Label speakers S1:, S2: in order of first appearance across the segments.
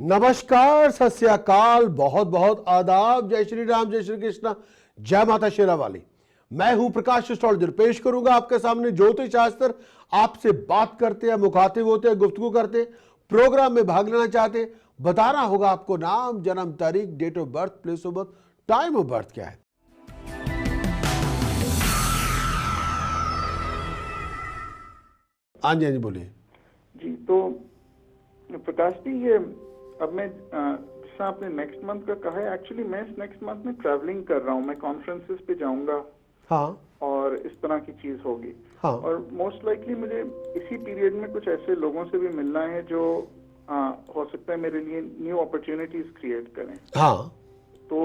S1: नमस्कार, सत श्री अकाल, बहुत बहुत आदाब। जय श्री राम, जय श्री कृष्ण, जय माता शेरावाली। मैं हूं प्रकाश एस्ट्रोलॉजर। पेश करूंगा आपके सामने ज्योतिष शास्त्र। आपसे बात करते हैं, मुखातिब होते हैं, गुफ्तगू करते हैं, प्रोग्राम में भाग लेना चाहते हैं। बताना होगा आपको नाम, जन्म तारीख, date of birth, place of birth, time of birth क्या है। हाँ जी, हाँ जी, बोलिए
S2: जी। तो प्रकाश जी, ये अब मैं जैसा आपने नेक्स्ट मंथ का कहा है, एक्चुअली मैं इस नेक्स्ट मंथ में ट्रैवलिंग कर रहा हूँ। मैं कॉन्फ्रेंसेस पे जाऊंगा।
S1: हाँ
S2: और इस तरह की चीज होगी।
S1: हाँ
S2: और मोस्ट लाइकली मुझे इसी पीरियड में कुछ ऐसे लोगों से भी मिलना है जो हो सकता है मेरे लिए न्यू अपॉर्चुनिटीज क्रिएट करें।
S1: हाँ
S2: तो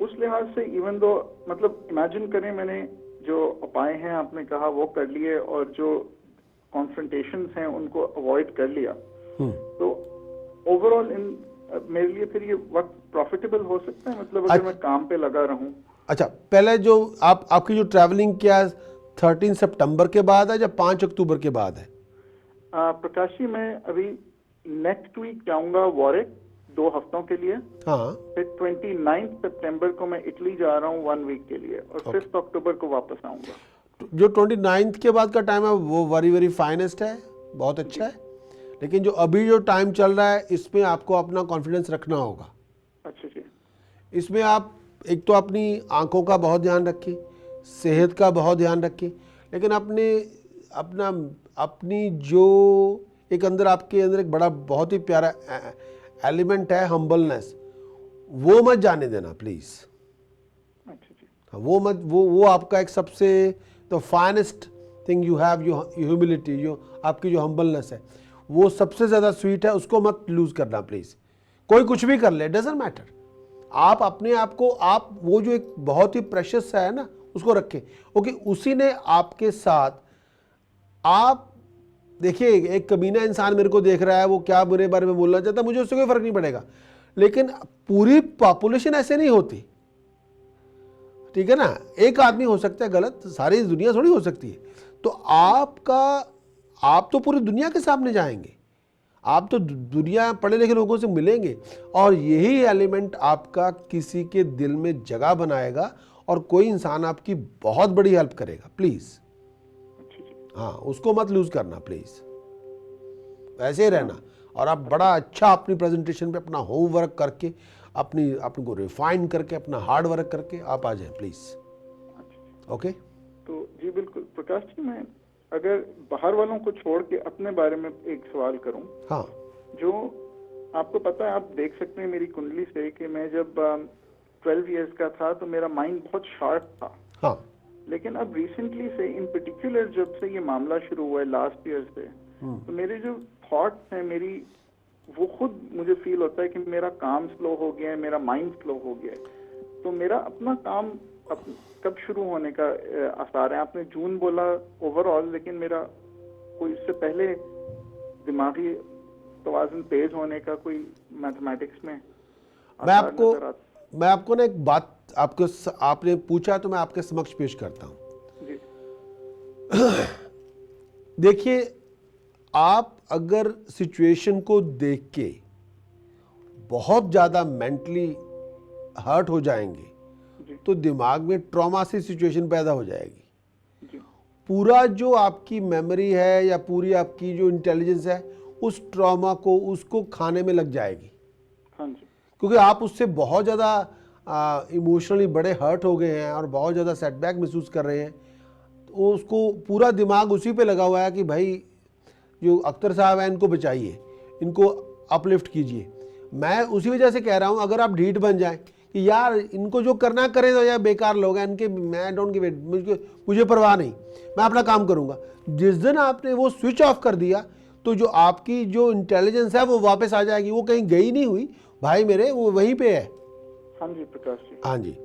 S2: उस लिहाज से इवन दो मतलब इमेजिन करें, मैंने जो उपाय हैं आपने कहा वो कर लिए और जो कॉन्फ्रंटेशंस हैं उनको अवॉइड कर लिया, तो ओवरऑल इन मेरे लिए फिर ये वक्त प्रॉफिटेबल हो सकता है, मतलब अगर मैं काम पे लगा रहूं।
S1: अच्छा, पहले जो आपकी जो ट्रैवलिंग क्या 13 सितंबर के बाद है या 5 अक्टूबर के बाद है?
S2: प्रकाश जी, मैं अभी नेक्स्ट वीक जाऊंगा वॉरिक 2 हफ्तों के लिए।
S1: हाँ,
S2: फिर 29 सितंबर को मैं इटली जा रहा हूँ 1 वीक के लिए, और 5 अक्टूबर को वापस आऊंगा।
S1: जो 29 के बाद का टाइम है वो वेरी फाइनेस्ट है, बहुत अच्छा है। लेकिन जो अभी जो टाइम चल रहा है इसमें आपको अपना कॉन्फिडेंस रखना होगा।
S2: अच्छा जी।
S1: इसमें आप एक तो अपनी आंखों का बहुत ध्यान रखें, सेहत का बहुत ध्यान रखें, लेकिन अपनी जो एक अंदर आपके अंदर एक बड़ा बहुत ही प्यारा एलिमेंट है, हम्बलनेस, वो मत जाने देना प्लीज़।
S2: अच्छा जी।
S1: वो मत, वो आपका एक सबसे the finest thing you have, जो ह्यूमिलिटी, जो आपकी जो हम्बलनेस है, वो सबसे ज़्यादा स्वीट है, उसको मत लूज़ करना प्लीज़। कोई कुछ भी कर ले, डजेंट मैटर। आप अपने आप को, आप वो जो एक बहुत ही प्रेशियस है ना, उसको रखें। ओके, उसी ने आपके साथ, आप देखिए, एक कमीना इंसान मेरे को देख रहा है, वो क्या मेरे बारे में बोलना चाहता है, मुझे उससे कोई फर्क नहीं पड़ेगा, लेकिन पूरी पॉपुलेशन ऐसे नहीं होती, ठीक है ना। एक आदमी हो सकता है गलत, सारी दुनिया थोड़ी हो सकती है। तो आप तो पूरी दुनिया के सामने जाएंगे, आप तो दुनिया पढ़े लिखे लोगों से मिलेंगे, और यही एलिमेंट आपका किसी के दिल में जगह बनाएगा और कोई इंसान आपकी बहुत बड़ी हेल्प करेगा। प्लीज़, हाँ, उसको मत लूज करना प्लीज़, ऐसे ही रहना। और आप बड़ा अच्छा अपनी प्रेजेंटेशन पे अपना होमवर्क करके, अपने को रिफाइन करके, अपना हार्ड वर्क करके आप आ जाए प्लीज़। ओके।
S2: तो जी बिल्कुल प्रकाश जी, मैं अगर बाहर वालों को छोड़ के अपने बारे में एक सवाल करूं।
S1: हाँ,
S2: जो आपको पता है, आप देख सकते हैं मेरी कुंडली से कि मैं जब 12 इयर्स का था तो मेरा माइंड बहुत शार्प था।
S1: हाँ,
S2: लेकिन अब रिसेंटली से, इन पर्टिकुलर जब से ये मामला शुरू हुआ है लास्ट ईयर से, तो मेरे जो थॉट्स हैं, मेरी वो खुद मुझे फील होता है कि मेरा काम स्लो हो गया है, मेरा माइंड स्लो हो गया है। तो मेरा अपना काम कब शुरू होने का आसार है? आपने जून बोला ओवरऑल, लेकिन मेरा कोई इससे पहले दिमागी तवाज़ुन तेज होने का कोई मैथमेटिक्स में आसार नजर आता?
S1: मैं आपको ना एक बात, आपने पूछा तो मैं आपके समक्ष पेश करता हूं
S2: जी।
S1: देखिए, आप अगर सिचुएशन को देख के बहुत ज़्यादा मेंटली हर्ट हो जाएंगे तो दिमाग में ट्रॉमा सी सिचुएशन पैदा हो जाएगी।
S2: जी।
S1: पूरा जो आपकी मेमोरी है या पूरी आपकी जो इंटेलिजेंस है, उस ट्रॉमा को, उसको खाने में लग जाएगी।
S2: हाँ जी।
S1: क्योंकि आप उससे बहुत ज़्यादा इमोशनली बड़े हर्ट हो गए हैं और बहुत ज़्यादा सेटबैक महसूस कर रहे हैं। तो उसको पूरा दिमाग उसी पे लगा हुआ है कि भाई जो अख्तर साहब हैं इनको बचाइए, इनको अपलिफ्ट कीजिए। मैं उसी वजह से कह रहा हूँ, अगर आप ढीठ बन जाएं कि यार इनको जो करना करें तो यार बेकार लोग हैं इनके, मैं डोंट गिव इट, मुझे परवाह नहीं, मैं अपना काम करूँगा। जिस दिन आपने वो स्विच ऑफ कर दिया तो जो आपकी जो इंटेलिजेंस है वो वापस आ जाएगी। वो कहीं गई नहीं हुई भाई मेरे, वो वहीं पे है।
S2: हाँ जी प्रकाश जी।
S1: हाँ जी।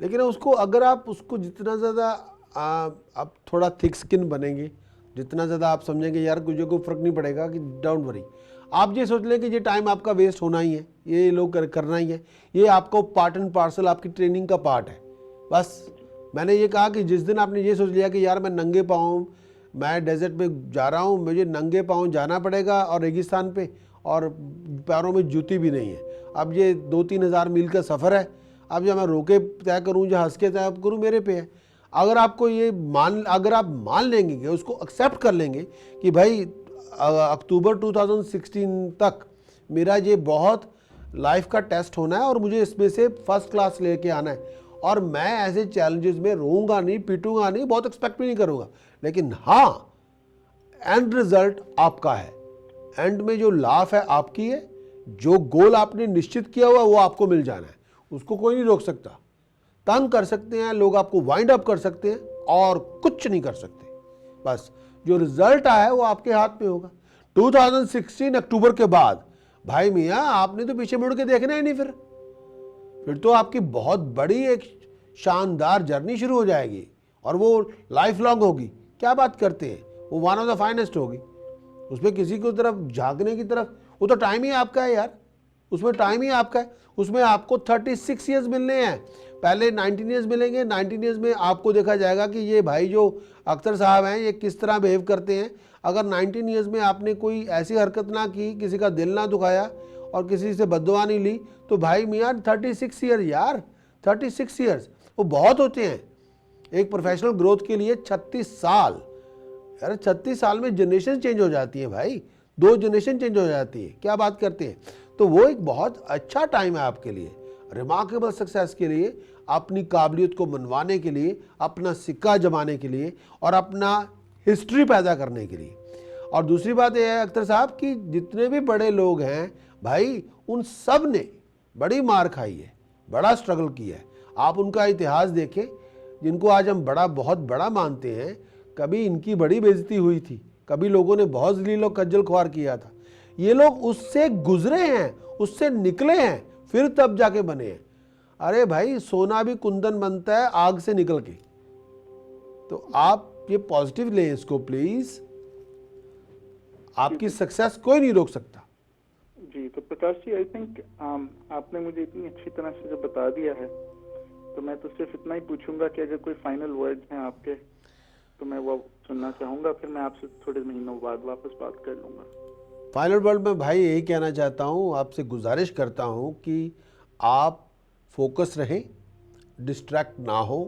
S1: लेकिन उसको, अगर आप उसको जितना ज़्यादा आप थोड़ा थिक स्किन बनेंगे, जितना ज़्यादा आप समझेंगे यार मुझे कोई फ़र्क नहीं पड़ेगा, कि डोंट वरी, आप ये सोच लें कि ये टाइम आपका वेस्ट होना ही है, ये लोग करना ही है, ये आपको पार्ट एंड पार्सल आपकी ट्रेनिंग का पार्ट है। बस मैंने ये कहा कि जिस दिन आपने ये सोच लिया कि यार मैं नंगे पाँव, मैं डेजर्ट में जा रहा हूँ, मुझे नंगे पाँव जाना पड़ेगा और रेगिस्तान पे, और पैरों में जूती भी नहीं है। अब ये 2-3 हज़ार मील का सफ़र है, अब जब मैं रोके तय करूँ या हंस के तय करूँ मेरे पे है। अगर आपको ये अगर आप मान लेंगे कि उसको एक्सेप्ट कर लेंगे कि भाई अक्टूबर 2016 तक मेरा ये बहुत लाइफ का टेस्ट होना है और मुझे इसमें से फर्स्ट क्लास लेके आना है, और मैं ऐसे चैलेंजेस में रोऊंगा नहीं, पीटूंगा नहीं, बहुत एक्सपेक्ट भी नहीं करूंगा, लेकिन हाँ एंड रिजल्ट आपका है, एंड में जो लाभ है आपकी है, जो गोल आपने निश्चित किया हुआ वो आपको मिल जाना है, उसको कोई नहीं रोक सकता। तंग कर सकते हैं लोग, आपको वाइंड अप कर सकते हैं और कुछ नहीं कर सकते। बस जो रिजल्ट आया है वो आपके हाथ में होगा। 2016 अक्टूबर के बाद भाई मियाँ आपने तो पीछे मुड़ के देखना ही नहीं, फिर तो आपकी बहुत बड़ी एक शानदार जर्नी शुरू हो जाएगी और वो लाइफ लॉन्ग होगी। क्या बात करते हैं, वो वन ऑफ द फाइनेस्ट होगी। उसमें किसी को तरफ झांकने की तरफ, वो तो टाइम ही आपका है यार, उसमें टाइम ही आपका है। उसमें आपको 36 ईयर्स मिलने हैं, पहले 19 ईयर्स मिलेंगे। 19 ईयर्स में आपको देखा जाएगा कि ये भाई जो अख्तर साहब हैं ये किस तरह बिहेव करते हैं। अगर 19 ईयर्स में आपने कोई ऐसी हरकत ना की, किसी का दिल ना दुखाया और किसी से बद्दुआ नहीं ली, तो भाई मियाँ 36 ईयर यार, 36 ईयर्स वो बहुत होते हैं एक प्रोफेशनल ग्रोथ के लिए। 36 साल यार, 36 साल में जनरेशन चेंज हो जाती है भाई, 2 जनरेशन चेंज हो जाती है। क्या बात करते हैं, तो वो एक बहुत अच्छा टाइम है आपके लिए, रिमार्केबल सक्सेस के लिए, अपनी काबिलियत को मनवाने के लिए, अपना सिक्का जमाने के लिए और अपना हिस्ट्री पैदा करने के लिए। और दूसरी बात यह है अख्तर साहब कि जितने भी बड़े लोग हैं भाई, उन सब ने बड़ी मार खाई है, बड़ा स्ट्रगल किया है। आप उनका इतिहास देखें, जिनको आज हम बहुत बड़ा मानते हैं, कभी इनकी बड़ी बेइज्जती हुई थी, कभी लोगों ने बहुत जलील और खज्जल ख्वार किया था। ये लोग उससे गुजरे हैं, उससे निकले हैं, फिर तब जाके बने हैं। अरे भाई सोना भी कुंदन बनता है आग से निकल के। तो आप ये पॉजिटिव लें इसको प्लीज, आपकी सक्सेस कोई नहीं रोक सकता।
S2: जी तो प्रकाश जी, आई थिंक आपने मुझे इतनी अच्छी तरह से जो बता दिया है, तो मैं तो सिर्फ इतना ही पूछूंगा कि अगर कोई फाइनल वर्ड्स हैं आपके तो मैं वो सुनना चाहूंगा, फिर मैं आपसे थोड़े महीनों बाद वापस बात कर लूंगा।
S1: फाइनल वर्ड में भाई यही कहना चाहता हूँ, आपसे गुजारिश करता हूँ कि आप फोकस रहें, डिस्ट्रैक्ट ना हो,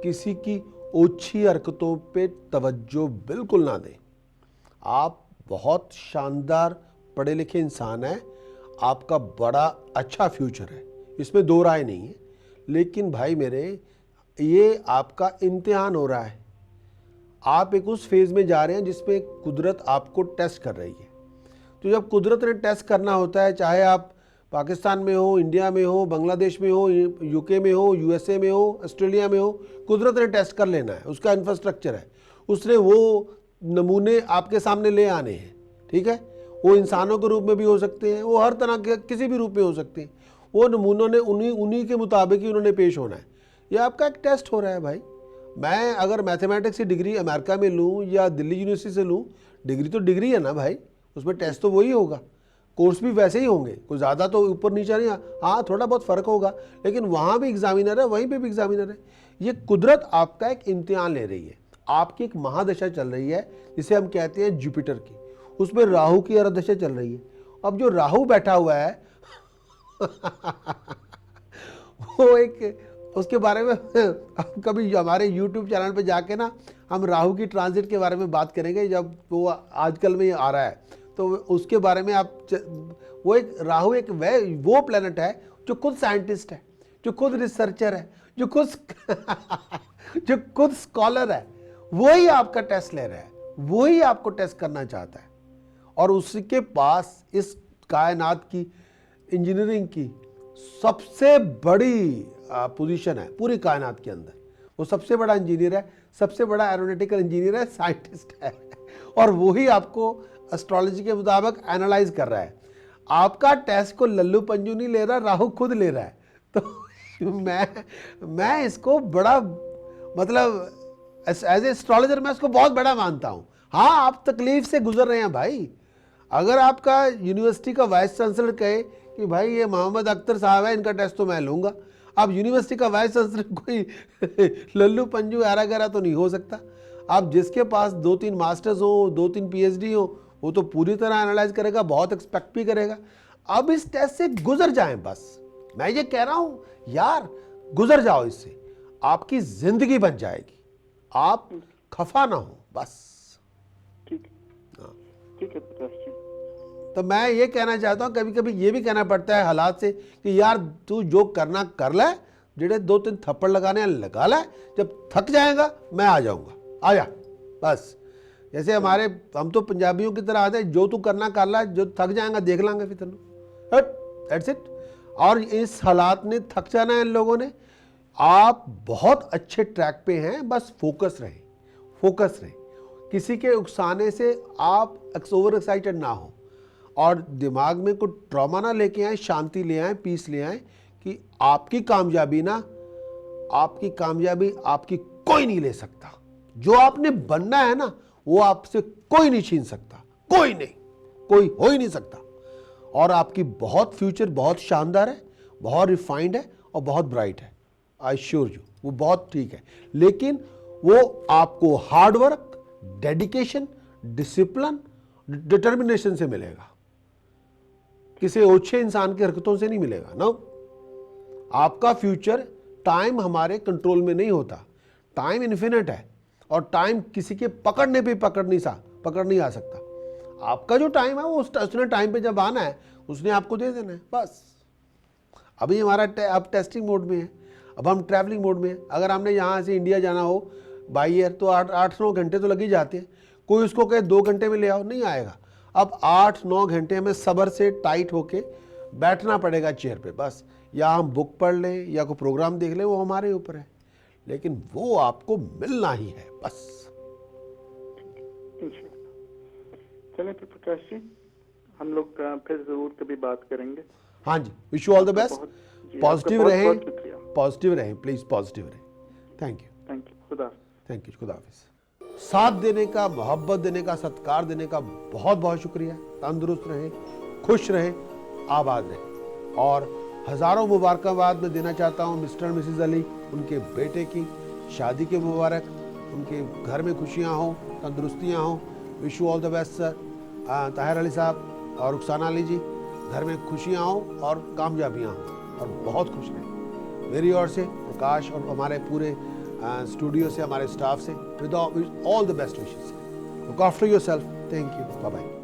S1: किसी की ओछी हरकतों पे तवज्जो बिल्कुल ना दें। आप बहुत शानदार पढ़े लिखे इंसान हैं, आपका बड़ा अच्छा फ्यूचर है, इसमें दो राय नहीं है। लेकिन भाई मेरे, ये आपका इम्तिहान हो रहा है। आप एक उस फेज़ में जा रहे हैं जिसमें कुदरत आपको टेस्ट कर रही है। तो जब कुदरत ने टेस्ट करना होता है, चाहे आप पाकिस्तान में हो, इंडिया में हो, बांग्लादेश में हो, यूके में हो, यूएसए में हो, ऑस्ट्रेलिया में हो, कुदरत ने टेस्ट कर लेना है। उसका इंफ्रास्ट्रक्चर है, उसने वो नमूने आपके सामने ले आने हैं। ठीक है, वो इंसानों के रूप में भी हो सकते हैं, वो हर तरह के किसी भी रूप में हो सकते हैं। वो नमूनों ने उन्हीं के मुताबिक ही उन्होंने पेश होना है। ये आपका एक टेस्ट हो रहा है भाई। मैं अगर मैथमेटिक्स की डिग्री अमेरिका में लूँ या दिल्ली यूनिवर्सिटी से लूँ, डिग्री तो डिग्री है ना भाई, उसमें टेस्ट तो वही होगा, कोर्स भी वैसे ही होंगे, कोई ज़्यादा तो ऊपर नीचे नहीं। हाँ थोड़ा बहुत फ़र्क होगा, लेकिन वहाँ भी एग्जामिनर है, वहीं पे भी एग्जामिनर है। ये कुदरत आपका एक इम्तिहान ले रही है। आपकी एक महादशा चल रही है जिसे हम कहते हैं जुपिटर की, उसमें राहु की अरदशा चल रही है। अब जो राहु बैठा हुआ है वो एक, उसके बारे में हम कभी हमारे YouTube चैनल पे जाके ना हम राहु की ट्रांजिट के बारे में बात करेंगे, जब वो आजकल में आ रहा है तो उसके बारे में आप वो एक राहु एक वो प्लेनेट है जो खुद साइंटिस्ट है, जो खुद रिसर्चर है, जो खुद स्कॉलर है। वही आपका टेस्ट ले रहा है, वही आपको टेस्ट करना चाहता है। और उसके पास इस कायनात की इंजीनियरिंग की सबसे बड़ी पोजीशन है पूरी कायनात के अंदर। वो सबसे बड़ा इंजीनियर है, सबसे बड़ा एरोनॉटिकल इंजीनियर है, साइंटिस्ट है, और वही आपको एस्ट्रोलॉजी के मुताबिक एनालाइज कर रहा है। आपका टेस्ट को लल्लू पंजू नहीं ले रहा, राहु खुद ले रहा है। तो मैं इसको बड़ा, मतलब एज ए एस्ट्रोलॉजर मैं इसको बहुत बड़ा मानता हूँ। हाँ आप तकलीफ से गुजर रहे हैं भाई। अगर आपका यूनिवर्सिटी का वाइस चांसलर कहे कि भाई ये मोहम्मद अख्तर साहब है, इनका टेस्ट तो मैं लूँगा, अब यूनिवर्सिटी का वाइस चांसलर कोई लल्लू पंजू ऐरा गैरा तो नहीं हो सकता। आप जिसके पास 2-3 मास्टर्स हो, 2-3 PhD हो, वो तो पूरी तरह एनालाइज करेगा, बहुत एक्सपेक्ट भी करेगा। अब इस टेस्ट से गुजर जाएं बस, मैं ये कह रहा हूं यार, गुजर जाओ इससे, आपकी जिंदगी बन जाएगी, आप खफा ना हो बस।
S2: ठीक है, ठीक है प्रकाश जी।
S1: तो मैं ये कहना चाहता हूँ, कभी कभी ये भी कहना पड़ता है हालात से कि यार तू जो करना कर ले, जेड़े 2-3 थप्पड़ लगाने हैं लगा ले, जब थक जाएगा मैं आ जाऊंगा, आ जा बस। जैसे हम तो पंजाबियों की तरह आते हैं, जो तू करना कर ले, जो थक जाएगा देख लांगे फिर तेन, दैट्स इट। और इस हालात ने थक जाना है इन लोगों ने। आप बहुत अच्छे ट्रैक पे हैं, बस फोकस रहें, फोकस रहें। किसी के उकसाने से आप ओवर एक्साइटेड ना हो और दिमाग में कुछ ट्रॉमा ना लेके आए, शांति ले आए, पीस ले आए कि आपकी कामयाबी आपकी कोई नहीं ले सकता। जो आपने बनना है ना, वो आपसे कोई नहीं छीन सकता, कोई नहीं, कोई हो ही नहीं सकता। और आपकी बहुत फ्यूचर बहुत शानदार है, बहुत रिफाइंड है और बहुत ब्राइट है, आई श्योर यू, वो बहुत ठीक है। लेकिन वो आपको hard work, dedication, discipline, determination से मिलेगा, किसी ओछे इंसान की हरकतों से नहीं मिलेगा ना। आपका फ्यूचर, टाइम हमारे कंट्रोल में नहीं होता, टाइम इन्फिनिट है और टाइम किसी के पकड़ने पे पकड़ नहीं आ सकता। आपका जो टाइम है वो उसने टाइम पे जब आना है उसने आपको दे देना है बस। अभी हमारा अब टेस्टिंग मोड में है, अब हम ट्रैवलिंग मोड में है। अगर हमने यहाँ से इंडिया जाना हो बाई एयर तो 8-9 घंटे तो लग ही जाते हैं। कोई उसको कहे 2 घंटे में ले आओ, नहीं आएगा। अब 8-9 घंटे में सब्र से टाइट होके बैठना पड़ेगा चेयर पे बस, या हम बुक पढ़ लें या कोई प्रोग्राम देख लें, वो हमारे ऊपर है, लेकिन वो आपको मिलना ही है बस।
S2: चलिए फिर प्रकाश जी, हम लोग फिर जरूर कभी बात करेंगे।
S1: हाँ जी, wish you all the best, positive रहें, पॉजिटिव रहें, प्लीज पॉजिटिव रहें। थैंक यू,
S2: खुदा,
S1: थैंक यू, खुदा हाफिज। साथ देने का, मोहब्बत देने का, सत्कार देने का बहुत बहुत शुक्रिया। तंदुरुस्त रहें, खुश रहें, आबाद रहें। और हज़ारों मुबारकबाद मैं देना चाहता हूँ मिस्टर मिसेस अली, उनके बेटे की शादी के मुबारक, उनके घर में खुशियाँ हों, तंदुरुस्तियाँ हों। Wish you all the best sir. Tahir Ali साहब और रुखसाना अली जी, घर में खुशियाँ हों और कामयाबियाँ हों और बहुत खुश रहें। मेरी ओर से प्रकाश और हमारे पूरे स्टूडियो से, हमारे स्टाफ से, with all the best wishes. Look after yourself. Thank you, bye bye.